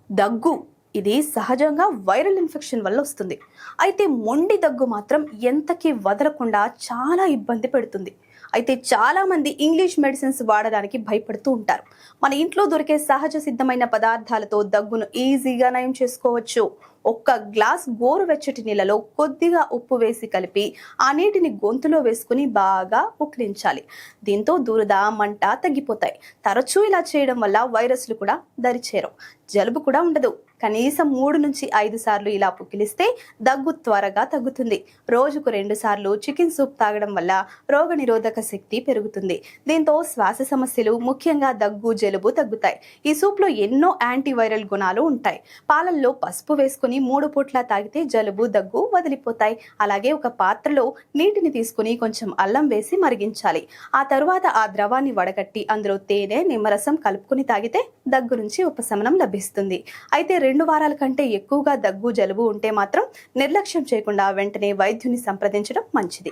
దగ్గు ఇది సహజంగా వైరల్ ఇన్ఫెక్షన్ వల్ల వస్తుంది. అయితే మొండి దగ్గు మాత్రం ఎంతకీ వదలకుండా చాలా ఇబ్బంది పెడుతుంది. అయితే చాలా మంది ఇంగ్లీష్ మెడిసిన్స్ వాడడానికి భయపడుతూ ఉంటారు. మన ఇంట్లో దొరికే సహజ సిద్ధమైన పదార్థాలతో దగ్గును ఈజీగా నయం చేసుకోవచ్చు. ఒక్క గ్లాస్ గోరువెచ్చటి నీళ్ళలో కొద్దిగా ఉప్పు వేసి కలిపి ఆ నీటిని గొంతులో వేసుకుని బాగా పుక్కిలించాలి. దీంతో దురద, మంట తగ్గిపోతాయి. తరచూ ఇలా చేయడం వల్ల వైరస్లు కూడా దరిచేరవు, జలుబు కూడా ఉండదు. కనీసం 3 నుంచి 5 సార్లు ఇలా పుక్కిలిస్తే దగ్గు త్వరగా తగ్గుతుంది. రోజుకు 2 సార్లు చికెన్ సూప్ తాగడం వల్ల రోగనిరోధక శక్తి పెరుగుతుంది. దీంతో శ్వాస సమస్యలు, ముఖ్యంగా దగ్గు, జలుబు తగ్గుతాయి. ఈ సూప్లో ఎన్నో యాంటీవైరల్ గుణాలు ఉంటాయి. పాలల్లో పసుపు వేసుకుని 3 పూట్ల తాగితే జలుబు, దగ్గు వదిలిపోతాయి. అలాగే ఒక పాత్రలో నీటిని తీసుకుని కొంచెం అల్లం వేసి మరిగించాలి. ఆ తరువాత ఆ ద్రవాన్ని వడగట్టి అందులో తేనె, నిమ్మరసం కలుపుకుని తాగితే దగ్గు నుంచి ఉపశమనం లభిస్తుంది. అయితే 2 వారాల కంటే ఎక్కువగా దగ్గు, జలుబు ఉంటే మాత్రం నిర్లక్ష్యం చేయకుండా వెంటనే వైద్యుని సంప్రదించడం మంచిది.